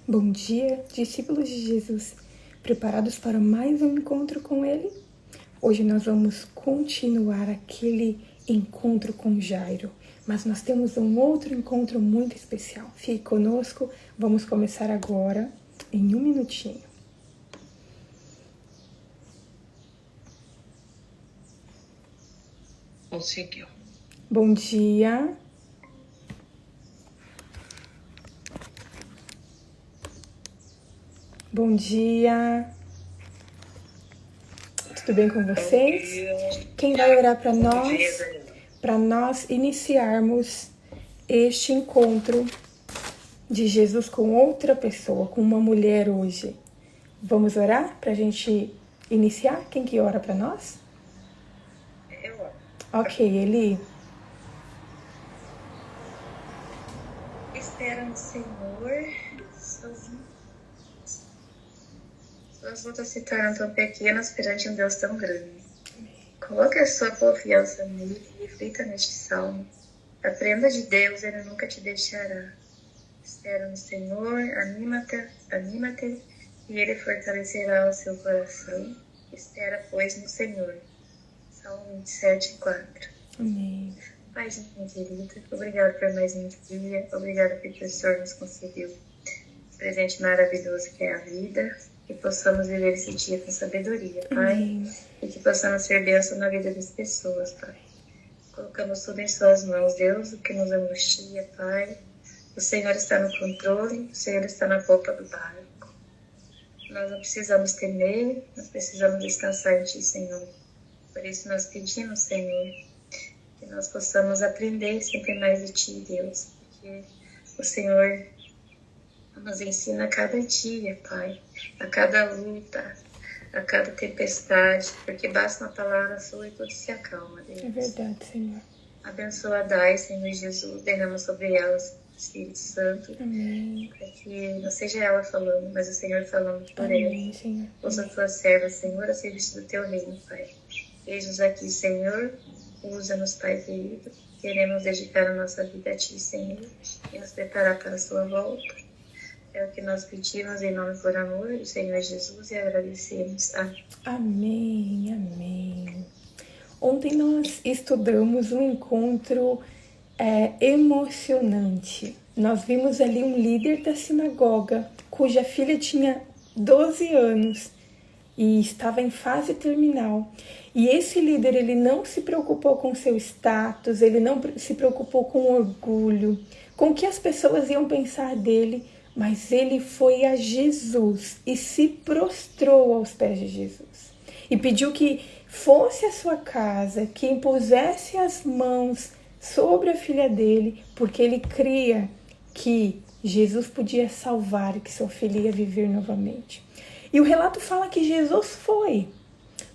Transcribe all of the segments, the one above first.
Bom dia, discípulos de Jesus, preparados para mais um encontro com Ele? Hoje nós vamos continuar aquele encontro com Jairo, mas nós temos um outro encontro muito especial. Fique conosco, vamos começar agora, em um minutinho. Conseguiu. Bom dia. Bom dia. Tudo bem com vocês? Quem vai orar para nós? Para nós iniciarmos este encontro de Jesus com outra pessoa, com uma mulher hoje. Vamos orar para a gente iniciar? Quem que ora para nós? Eu oro. Ok, Eli. Espera no Senhor. Suas lutas se tornam tão pequenas perante um Deus tão grande. Coloque a sua confiança nele e reflita neste salmo. Aprenda de Deus, ele nunca te deixará. Espera no Senhor, anima-te, e ele fortalecerá o seu coração. Espera, pois, no Senhor. Salmo 27, 4. Amém. Paizinho querido, obrigado por mais um dia, obrigado porque o Senhor nos concedeu esse presente maravilhoso que é a vida, que possamos viver esse dia com sabedoria, Pai, Amém. e que possamos ser bênção na vida das pessoas, Pai. Colocamos tudo em suas mãos, Deus, o que nos angustia, Pai. O Senhor está no controle, o Senhor está na popa do barco. Nós não precisamos temer, nós precisamos descansar em Ti, Senhor. Por isso nós pedimos, Senhor, que nós possamos aprender sempre mais de Ti, Deus, porque o Senhor nos ensina a cada dia, Pai, a cada luta, a cada tempestade, porque basta uma palavra sua e tudo se acalma, Deus. É verdade, Senhor. Abençoa a Dai, Senhor Jesus, derrama sobre elas o Espírito Santo, Amém. para que não seja ela falando, mas o Senhor falando por Amém, ela. Senhor. Usa a tua serva, Senhor, a serviço do teu reino, Pai. Eis-nos aqui, Senhor, usa-nos, Pai querido. Queremos dedicar a nossa vida a Ti, Senhor, e nos preparar para a sua volta. É o que nós pedimos em nome e por amor do Senhor Jesus e agradecemos. Amém. Amém, amém. Ontem nós estudamos um encontro emocionante. Nós vimos ali um líder da sinagoga, cuja filha tinha 12 anos e estava em fase terminal. E esse líder, ele não se preocupou com seu status, ele não se preocupou com orgulho, com o que as pessoas iam pensar dele, mas ele foi a Jesus e se prostrou aos pés de Jesus. E pediu que fosse à sua casa, que impusesse as mãos sobre a filha dele, porque ele cria que Jesus podia salvar e que sua filha ia viver novamente. E o relato fala que Jesus foi.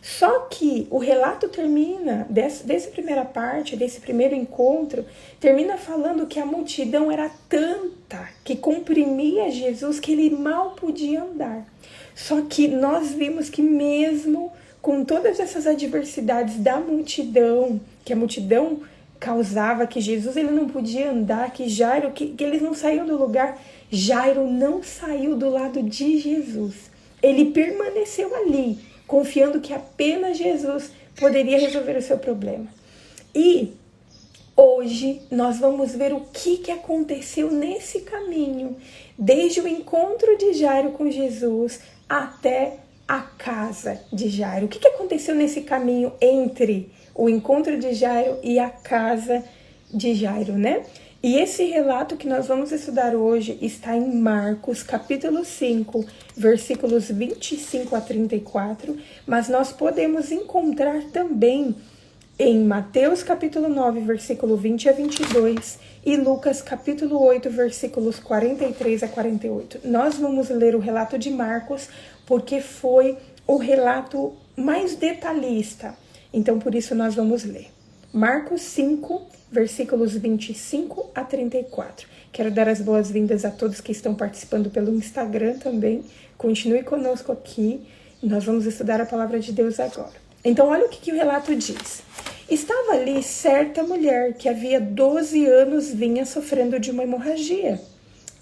Só que o relato termina, dessa primeira parte, desse primeiro encontro, termina falando que a multidão era tanta que comprimia Jesus que ele mal podia andar. Só que nós vimos que mesmo com todas essas adversidades da multidão, que a multidão causava, que Jesus ele não podia andar, que Jairo, que eles não saíam do lugar, Jairo não saiu do lado de Jesus. Ele permaneceu ali, confiando que apenas Jesus poderia resolver o seu problema. E hoje nós vamos ver o que aconteceu nesse caminho, desde o encontro de Jairo com Jesus até a casa de Jairo. O que aconteceu nesse caminho entre o encontro de Jairo e a casa de Jairo, né? E esse relato que nós vamos estudar hoje está em Marcos, capítulo 5, versículos 25 a 34, mas nós podemos encontrar também em Mateus, capítulo 9, versículo 20 a 22 e Lucas, capítulo 8, versículos 43 a 48. Nós vamos ler o relato de Marcos porque foi o relato mais detalhista, então por isso nós vamos ler. Marcos 5, versículos 25 a 34. Quero dar as boas-vindas a todos que estão participando pelo Instagram também. Continue conosco aqui. Nós vamos estudar a palavra de Deus agora. Então, olha o que o relato diz. Estava ali certa mulher que havia 12 anos vinha sofrendo de uma hemorragia.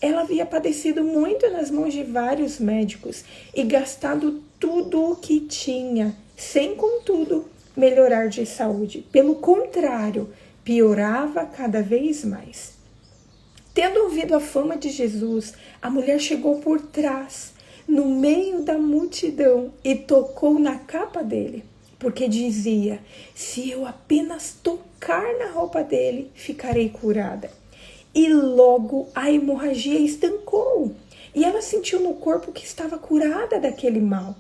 ela havia padecido muito nas mãos de vários médicos e gastado tudo o que tinha, sem, contudo, melhorar de saúde. Pelo contrário, piorava cada vez mais. Tendo ouvido a fama de Jesus, a mulher chegou por trás, no meio da multidão, e tocou na capa dele, porque dizia: se eu apenas tocar na roupa dele, ficarei curada. E logo a hemorragia estancou, e ela sentiu no corpo que estava curada daquele mal.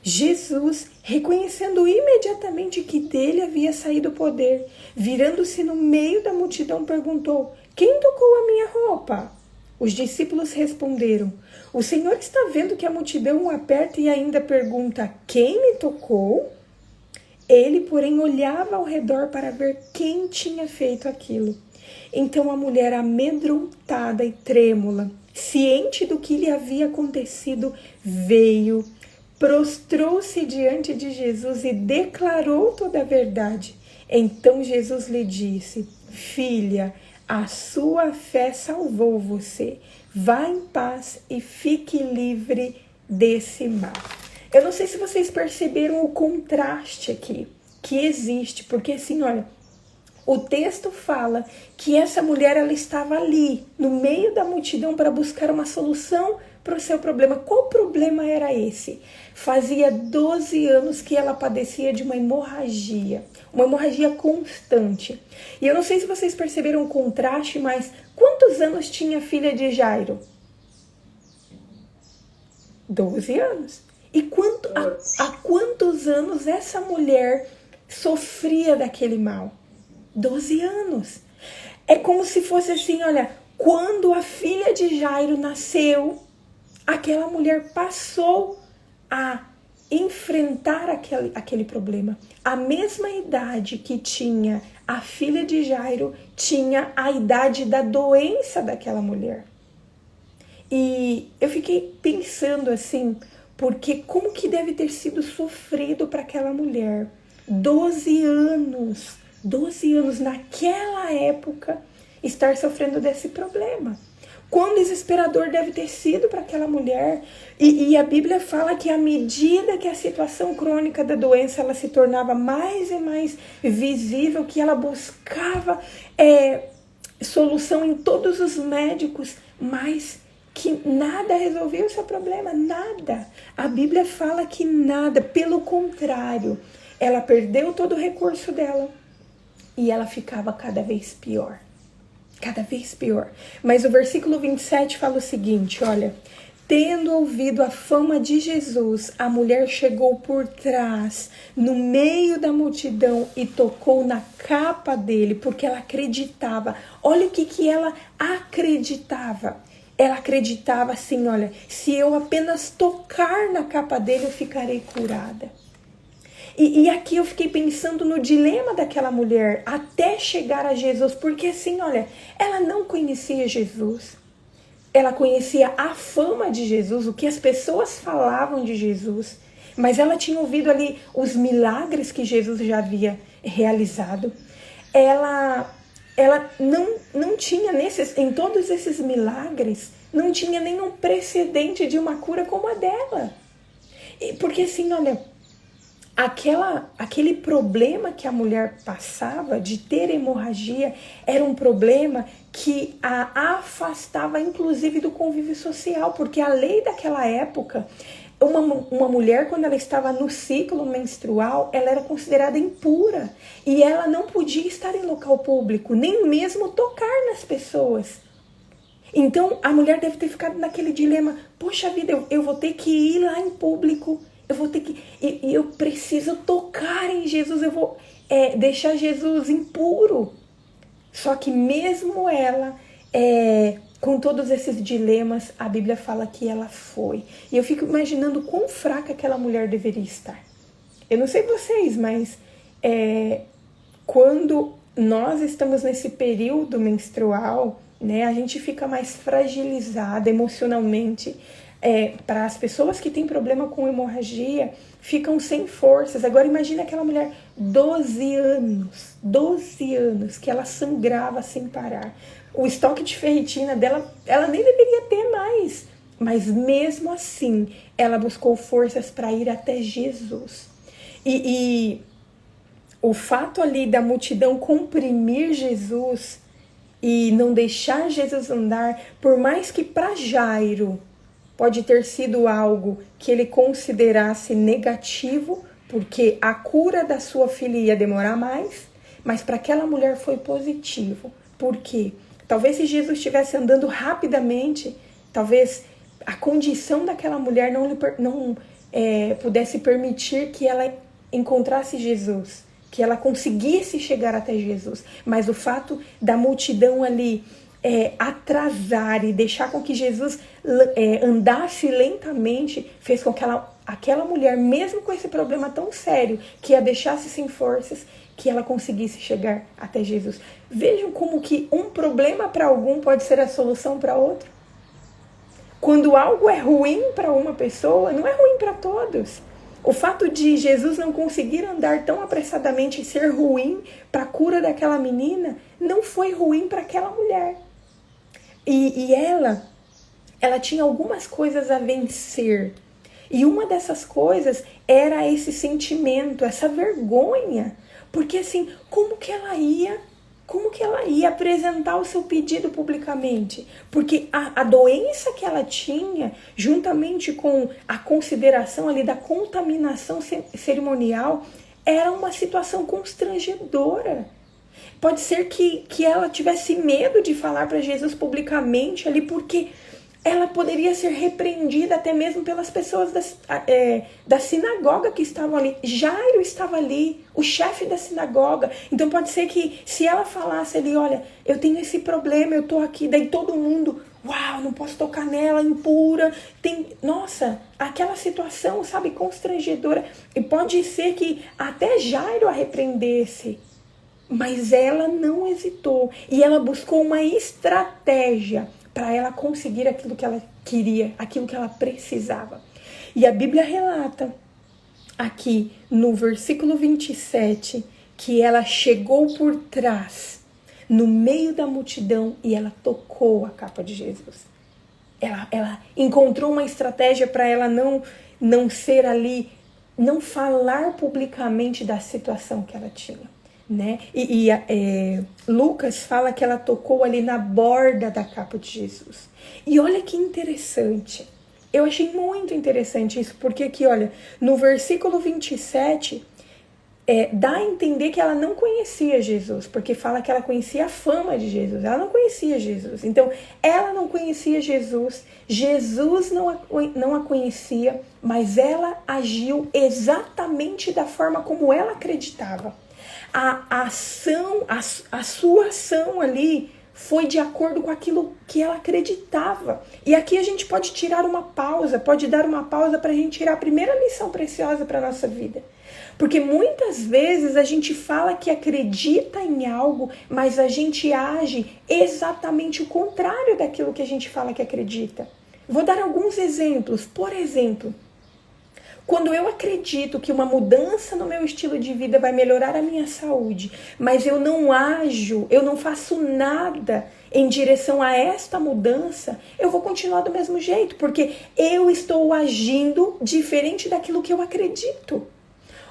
Jesus, reconhecendo imediatamente que dele havia saído o poder, virando-se no meio da multidão, perguntou: quem tocou a minha roupa? Os discípulos responderam: o Senhor está vendo que a multidão o aperta e ainda pergunta: quem me tocou? Ele, porém, olhava ao redor para ver quem tinha feito aquilo. Então a mulher, amedrontada e trêmula, ciente do que lhe havia acontecido, veio, prostrou-se diante de Jesus e declarou toda a verdade. Então Jesus lhe disse: filha, a sua fé salvou você. Vá em paz e fique livre desse mal. Eu não sei se vocês perceberam o contraste aqui que existe, porque assim, olha, o texto fala que essa mulher, ela estava ali, no meio da multidão, para buscar uma solução para o seu problema. Qual problema era esse? Fazia 12 anos que ela padecia de uma hemorragia constante. E eu não sei se vocês perceberam o contraste, mas quantos anos tinha a filha de Jairo? 12 anos. E há quantos anos essa mulher sofria daquele mal? 12 anos. É como se fosse assim, olha, quando a filha de Jairo nasceu, aquela mulher passou a enfrentar aquele problema. A mesma idade que tinha a filha de Jairo, tinha a idade da doença daquela mulher. E eu fiquei pensando assim, porque como que deve ter sido sofrido para aquela mulher? 12 anos naquela época, estar sofrendo desse problema. Quão desesperador deve ter sido para aquela mulher. E a Bíblia fala que à medida que a situação crônica da doença ela se tornava mais e mais visível, que ela buscava solução em todos os médicos, mas que nada resolvia o seu problema, nada. A Bíblia fala que nada, pelo contrário, ela perdeu todo o recurso dela e ela ficava cada vez pior. Cada vez pior. Mas o versículo 27 fala o seguinte, olha: tendo ouvido a fama de Jesus, a mulher chegou por trás, no meio da multidão, e tocou na capa dele, porque ela acreditava. Olha o que ela acreditava. Ela acreditava assim, olha, se eu apenas tocar na capa dele, eu ficarei curada. E aqui eu fiquei pensando no dilema daquela mulher até chegar a Jesus, porque assim, olha, ela não conhecia Jesus, ela conhecia a fama de Jesus, o que as pessoas falavam de Jesus, mas ela tinha ouvido ali os milagres que Jesus já havia realizado. Ela não tinha em todos esses milagres, não tinha nenhum precedente de uma cura como a dela. Porque assim, olha, aquele problema que a mulher passava de ter hemorragia era um problema que a afastava inclusive do convívio social, porque a lei daquela época, uma mulher quando ela estava no ciclo menstrual, ela era considerada impura e ela não podia estar em local público, nem mesmo tocar nas pessoas. Então a mulher deve ter ficado naquele dilema: poxa vida, eu vou ter que ir lá em público, eu vou ter que... E eu preciso tocar em Jesus, eu vou deixar Jesus impuro. Só que mesmo ela, com todos esses dilemas, a Bíblia fala que ela foi. E eu fico imaginando quão fraca aquela mulher deveria estar. Eu não sei vocês, mas quando nós estamos nesse período menstrual, né, a gente fica mais fragilizada emocionalmente. Para as pessoas que têm problema com hemorragia, ficam sem forças. Agora imagine aquela mulher, 12 anos que ela sangrava sem parar. o estoque de ferritina dela, ela nem deveria ter mais. Mas mesmo assim, ela buscou forças para ir até Jesus. E o fato ali da multidão comprimir Jesus e não deixar Jesus andar, por mais que para Jairo pode ter sido algo que ele considerasse negativo, porque a cura da sua filha ia demorar mais, mas para aquela mulher foi positivo. Por quê? Talvez se Jesus estivesse andando rapidamente, talvez a condição daquela mulher não pudesse permitir que ela encontrasse Jesus, que ela conseguisse chegar até Jesus. Mas o fato da multidão ali atrasar e deixar com que Jesus andasse lentamente, fez com que aquela mulher, mesmo com esse problema tão sério, que a deixasse sem forças, que ela conseguisse chegar até Jesus. Vejam como que um problema para algum pode ser a solução para outro. Quando algo é ruim para uma pessoa, não é ruim para todos. O fato de Jesus não conseguir andar tão apressadamente e ser ruim para a cura daquela menina, não foi ruim para aquela mulher. E ela tinha algumas coisas a vencer. E uma dessas coisas era esse sentimento, essa vergonha. Porque assim, como que ela ia apresentar o seu pedido publicamente? Porque a doença que ela tinha, juntamente com a consideração ali da contaminação cerimonial, era uma situação constrangedora. Pode ser que ela tivesse medo de falar para Jesus publicamente ali, porque ela poderia ser repreendida até mesmo pelas pessoas da sinagoga que estavam ali. Jairo estava ali, o chefe da sinagoga. Então pode ser que se ela falasse ali, olha, eu tenho esse problema, eu tô aqui, daí todo mundo, uau, não posso tocar nela, impura. Nossa, aquela situação, sabe, constrangedora. E pode ser que até Jairo a repreendesse. Mas ela não hesitou e ela buscou uma estratégia para ela conseguir aquilo que ela queria, aquilo que ela precisava. E a Bíblia relata aqui no versículo 27 que ela chegou por trás, no meio da multidão, e ela tocou a capa de Jesus. Ela encontrou uma estratégia para ela não ser ali, não falar publicamente da situação que ela tinha. Né? Lucas fala que ela tocou ali na borda da capa de Jesus. E olha que interessante. Eu achei muito interessante isso, porque aqui, olha, no versículo 27, dá a entender que ela não conhecia Jesus, porque fala que ela conhecia a fama de Jesus. Ela não conhecia Jesus. Então, ela não conhecia Jesus, Jesus não a conhecia, mas ela agiu exatamente da forma como ela acreditava. A sua ação ali foi de acordo com aquilo que ela acreditava. E aqui a gente pode tirar uma pausa, pode dar uma pausa para a gente tirar a primeira lição preciosa para a nossa vida. Porque muitas vezes a gente fala que acredita em algo, mas a gente age exatamente o contrário daquilo que a gente fala que acredita. Vou dar alguns exemplos. Por exemplo, quando eu acredito que uma mudança no meu estilo de vida vai melhorar a minha saúde, mas eu não ajo, eu não faço nada em direção a esta mudança, eu vou continuar do mesmo jeito, porque eu estou agindo diferente daquilo que eu acredito.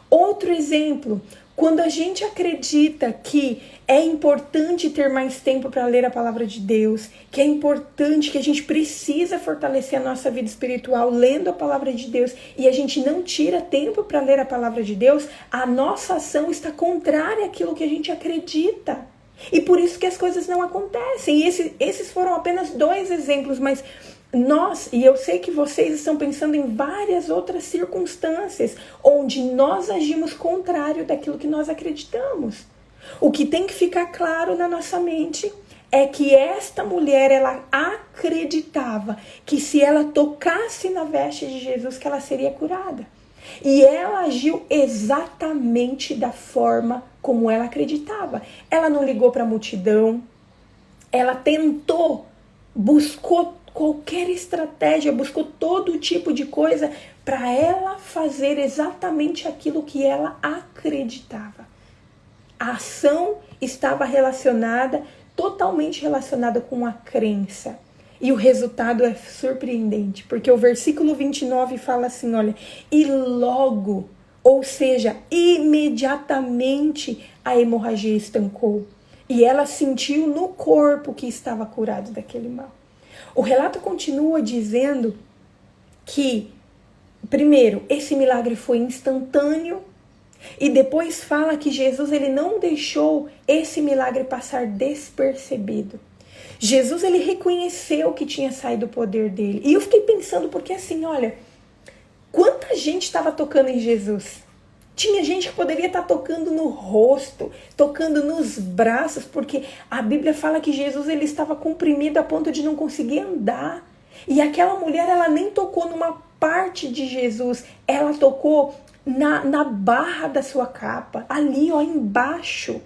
Outro exemplo, quando a gente acredita que é importante ter mais tempo para ler a palavra de Deus, que é importante, que a gente precisa fortalecer a nossa vida espiritual lendo a palavra de Deus, e a gente não tira tempo para ler a palavra de Deus, a nossa ação está contrária àquilo que a gente acredita. E por isso que as coisas não acontecem. E esses foram apenas 2 exemplos, mas e eu sei que vocês estão pensando em várias outras circunstâncias onde nós agimos contrário daquilo que nós acreditamos. O que tem que ficar claro na nossa mente é que esta mulher, ela acreditava que se ela tocasse na veste de Jesus, que ela seria curada. E ela agiu exatamente da forma como ela acreditava. Ela não ligou para a multidão, ela tentou, buscou qualquer estratégia, buscou todo tipo de coisa para ela fazer exatamente aquilo que ela acreditava. A ação estava relacionada totalmente relacionado com a crença. E o resultado é surpreendente, porque o versículo 29 fala assim, olha, e logo, ou seja, imediatamente a hemorragia estancou. E ela sentiu no corpo que estava curado daquele mal. O relato continua dizendo que, primeiro, esse milagre foi instantâneo. E depois fala que Jesus ele não deixou esse milagre passar despercebido. Jesus ele reconheceu que tinha saído o poder dele. E eu fiquei pensando, porque assim, olha, quanta gente estava tocando em Jesus? Tinha gente que poderia estar tocando no rosto, tocando nos braços, porque a Bíblia fala que Jesus ele estava comprimido a ponto de não conseguir andar. E aquela mulher, ela nem tocou numa parte de Jesus, ela tocou na barra da sua capa, ali ó, embaixo.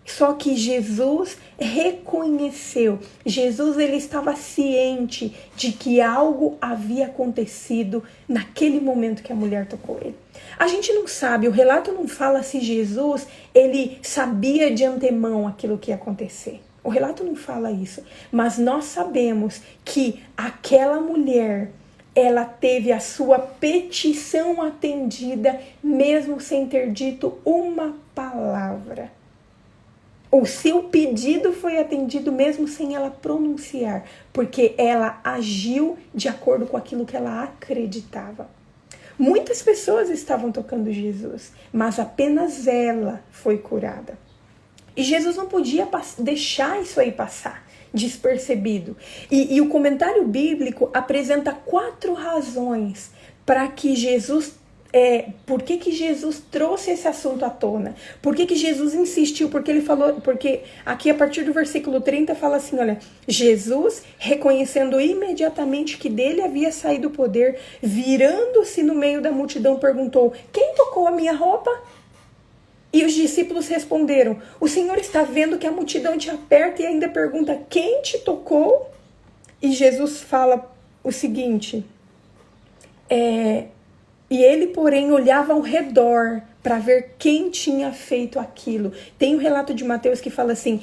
Só que Jesus reconheceu, Jesus ele estava ciente de que algo havia acontecido naquele momento que a mulher tocou ele. A gente não sabe, o relato não fala se Jesus ele sabia de antemão aquilo que ia acontecer. O relato não fala isso, mas nós sabemos que aquela mulher, ela teve a sua petição atendida mesmo sem ter dito uma palavra. O seu pedido foi atendido mesmo sem ela pronunciar, porque ela agiu de acordo com aquilo que ela acreditava. Muitas pessoas estavam tocando Jesus, mas apenas ela foi curada. E Jesus não podia deixar isso aí passar despercebido. E o comentário bíblico apresenta 4 razões para que Jesus por que Jesus trouxe esse assunto à tona? Por que Jesus insistiu? Porque ele falou, porque aqui a partir do versículo 30 fala assim, olha, Jesus, reconhecendo imediatamente que dele havia saído o poder, virando-se no meio da multidão, perguntou, quem tocou a minha roupa? E os discípulos responderam, o Senhor está vendo que a multidão te aperta e ainda pergunta, quem te tocou? E Jesus fala o seguinte, e ele, porém, olhava ao redor para ver quem tinha feito aquilo. Tem um relato de Mateus que fala assim,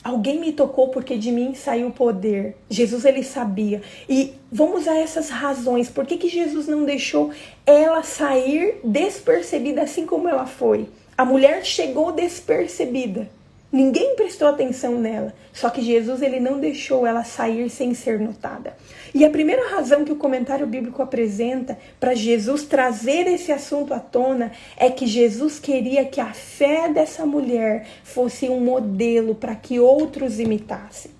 alguém me tocou porque de mim saiu o poder. Jesus, ele sabia. E vamos a essas razões. Por que Jesus não deixou ela sair despercebida assim como ela foi? A mulher chegou despercebida. Ninguém prestou atenção nela. Só que Jesus ele não deixou ela sair sem ser notada. E a primeira razão que o comentário bíblico apresenta para Jesus trazer esse assunto à tona é que Jesus queria que a fé dessa mulher fosse um modelo para que outros imitassem.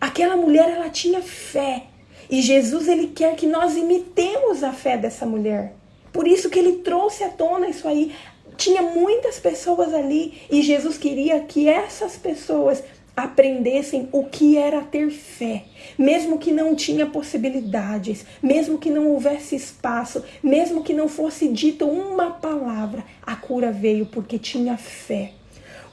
Aquela mulher ela tinha fé. E Jesus ele quer que nós imitemos a fé dessa mulher. Por isso que ele trouxe à tona isso aí. Tinha muitas pessoas ali e Jesus queria que essas pessoas aprendessem o que era ter fé, mesmo que não tinha possibilidades, mesmo que não houvesse espaço, mesmo que não fosse dito uma palavra, a cura veio porque tinha fé.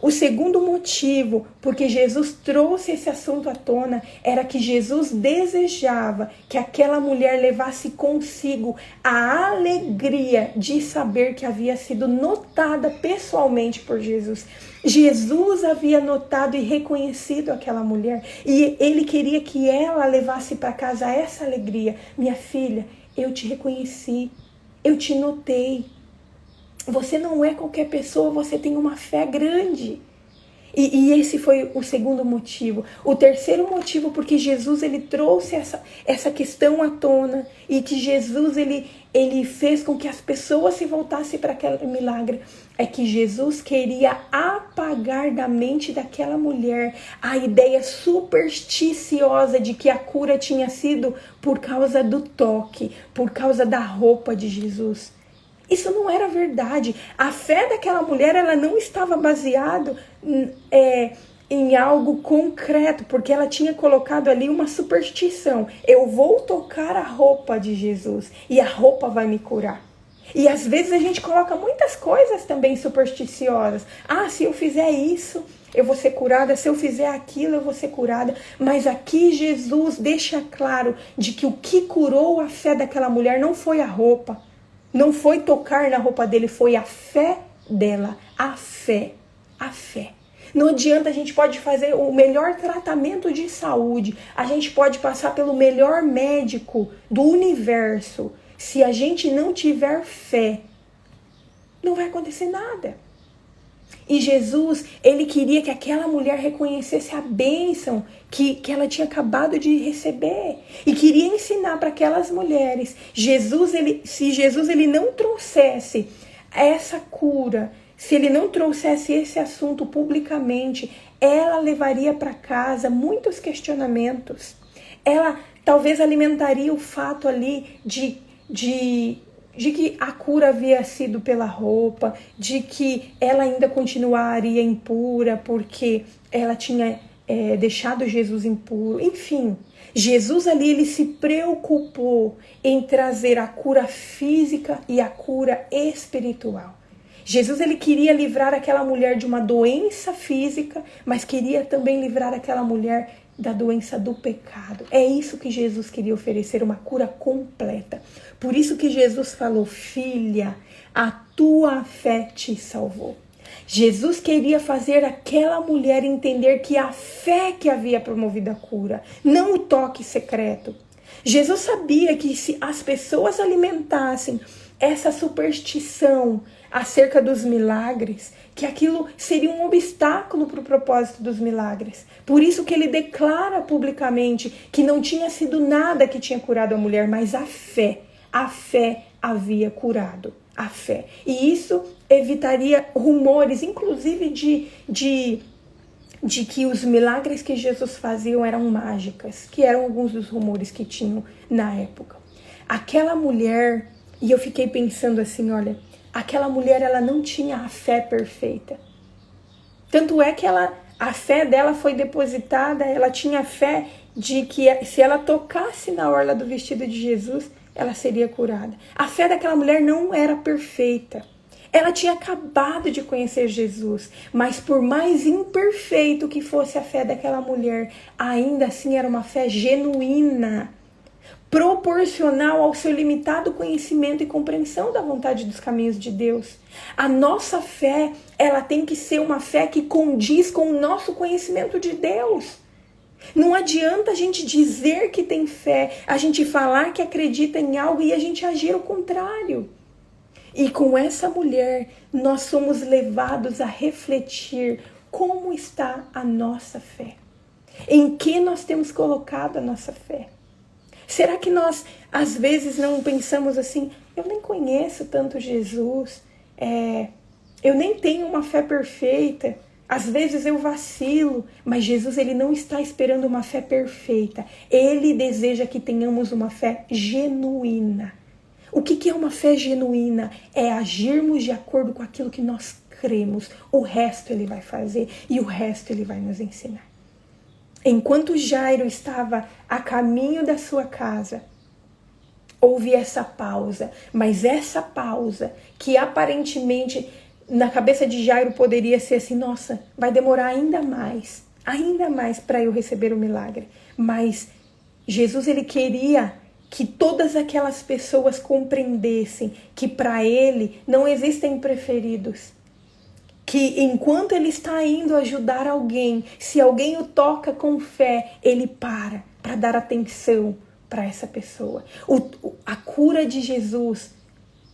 O segundo motivo porque Jesus trouxe esse assunto à tona era que Jesus desejava que aquela mulher levasse consigo a alegria de saber que havia sido notada pessoalmente por Jesus. Jesus havia notado e reconhecido aquela mulher e ele queria que ela levasse para casa essa alegria. Minha filha, eu te reconheci, eu te notei. Você não é qualquer pessoa, você tem uma fé grande. E esse foi o segundo motivo. O terceiro motivo, porque Jesus ele trouxe essa questão à tona e que Jesus ele fez com que as pessoas se voltassem para aquele milagre, é que Jesus queria apagar da mente daquela mulher a ideia supersticiosa de que a cura tinha sido por causa do toque, por causa da roupa de Jesus. Isso não era verdade. A fé daquela mulher ela não estava baseada em algo concreto, porque ela tinha colocado ali uma superstição. Eu vou tocar a roupa de Jesus e a roupa vai me curar. E às vezes a gente coloca muitas coisas também supersticiosas. Ah, se eu fizer isso, eu vou ser curada. Se eu fizer aquilo, eu vou ser curada. Mas aqui Jesus deixa claro de que o que curou a fé daquela mulher não foi a roupa. Não foi tocar na roupa dele, foi a fé dela. A fé. Não adianta, a gente pode fazer o melhor tratamento de saúde, a gente pode passar pelo melhor médico do universo. Se a gente não tiver fé, não vai acontecer nada. E Jesus, ele queria que aquela mulher reconhecesse a bênção que ela tinha acabado de receber. E queria ensinar para aquelas mulheres. Se Jesus ele não trouxesse essa cura, se ele não trouxesse esse assunto publicamente, ela levaria para casa muitos questionamentos. Ela talvez alimentaria o fato ali de que a cura havia sido pela roupa, de que ela ainda continuaria impura porque ela tinha deixado Jesus impuro. Enfim, Jesus ali ele se preocupou em trazer a cura física e a cura espiritual. Jesus ele queria livrar aquela mulher de uma doença física, mas queria também livrar aquela mulher da doença do pecado. É isso que Jesus queria oferecer, uma cura completa. Por isso que Jesus falou: filha, a tua fé te salvou. Jesus queria fazer aquela mulher entender que a fé que havia promovido a cura, não o toque secreto. Jesus sabia que se as pessoas alimentassem essa superstição acerca dos milagres, que aquilo seria um obstáculo para o propósito dos milagres. Por isso que ele declara publicamente que não tinha sido nada que tinha curado a mulher, mas a fé havia curado, a fé. E isso evitaria rumores, inclusive de que os milagres que Jesus fazia eram mágicas, que eram alguns dos rumores que tinham na época. Aquela mulher, e eu fiquei pensando assim, olha, aquela mulher ela não tinha a fé perfeita. Tanto é que a fé dela foi depositada, ela tinha fé de que se ela tocasse na orla do vestido de Jesus, ela seria curada. A fé daquela mulher não era perfeita. Ela tinha acabado de conhecer Jesus, mas por mais imperfeito que fosse a fé daquela mulher, ainda assim era uma fé genuína, proporcional ao seu limitado conhecimento e compreensão da vontade dos caminhos de Deus. A nossa fé, ela tem que ser uma fé que condiz com o nosso conhecimento de Deus. Não adianta a gente dizer que tem fé, a gente falar que acredita em algo e a gente agir o contrário. E com essa mulher, nós somos levados a refletir como está a nossa fé. Em que nós temos colocado a nossa fé? Será que nós, às vezes, não pensamos assim, eu nem conheço tanto Jesus, eu nem tenho uma fé perfeita, às vezes eu vacilo, mas Jesus ele não está esperando uma fé perfeita. Ele deseja que tenhamos uma fé genuína. O que é uma fé genuína? É agirmos de acordo com aquilo que nós cremos. O resto ele vai fazer e o resto ele vai nos ensinar. Enquanto Jairo estava a caminho da sua casa, houve essa pausa. Mas essa pausa, que aparentemente na cabeça de Jairo poderia ser assim, nossa, vai demorar ainda mais para eu receber o milagre. Mas Jesus ele queria que todas aquelas pessoas compreendessem que para ele não existem preferidos. Que enquanto ele está indo ajudar alguém, se alguém o toca com fé, ele para dar atenção para essa pessoa. A cura de Jesus,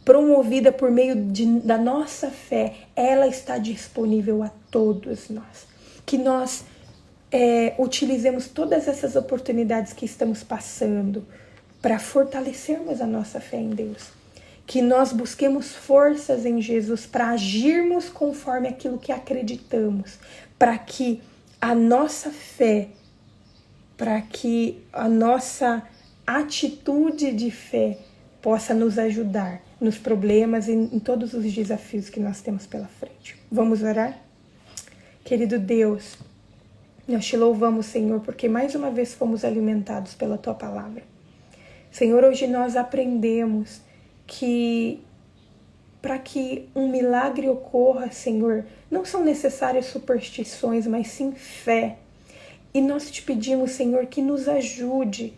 promovida por meio da nossa fé, ela está disponível a todos nós. Que nós utilizemos todas essas oportunidades que estamos passando para fortalecermos a nossa fé em Deus. Que nós busquemos forças em Jesus para agirmos conforme aquilo que acreditamos, para que a nossa fé, para que a nossa atitude de fé possa nos ajudar nos problemas e em todos os desafios que nós temos pela frente. Vamos orar? Querido Deus, nós te louvamos, Senhor, porque mais uma vez fomos alimentados pela Tua palavra. Senhor, hoje nós aprendemos que para que um milagre ocorra, Senhor, não são necessárias superstições, mas sim fé. E nós te pedimos, Senhor, que nos ajude,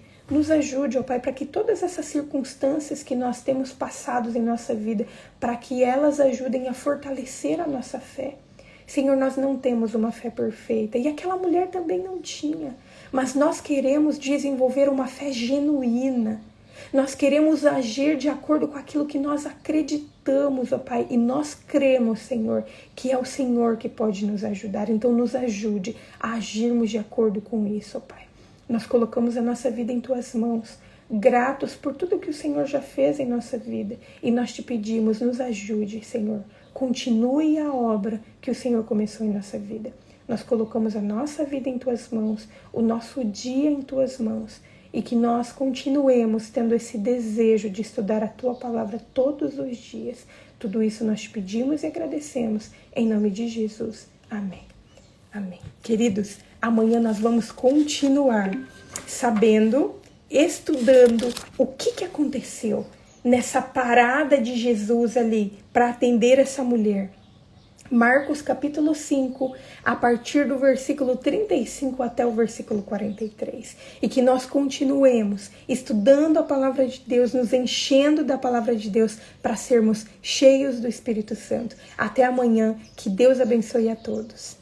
ó Pai, para que todas essas circunstâncias que nós temos passado em nossa vida, para que elas ajudem a fortalecer a nossa fé. Senhor, nós não temos uma fé perfeita e aquela mulher também não tinha, mas nós queremos desenvolver uma fé genuína. Nós queremos agir de acordo com aquilo que nós acreditamos, ó Pai, e nós cremos, Senhor, que é o Senhor que pode nos ajudar. Então nos ajude a agirmos de acordo com isso, ó Pai. Nós colocamos a nossa vida em Tuas mãos, gratos por tudo que o Senhor já fez em nossa vida. E nós te pedimos, nos ajude, Senhor. Continue a obra que o Senhor começou em nossa vida. Nós colocamos a nossa vida em Tuas mãos, o nosso dia em Tuas mãos. E que nós continuemos tendo esse desejo de estudar a Tua Palavra todos os dias. Tudo isso nós te pedimos e agradecemos. Em nome de Jesus. Amém. Amém. Queridos, amanhã nós vamos continuar sabendo, estudando o que aconteceu nessa parada de Jesus ali para atender essa mulher. Marcos capítulo 5, a partir do versículo 35 até o versículo 43. E que nós continuemos estudando a palavra de Deus, nos enchendo da palavra de Deus para sermos cheios do Espírito Santo. Até amanhã, que Deus abençoe a todos.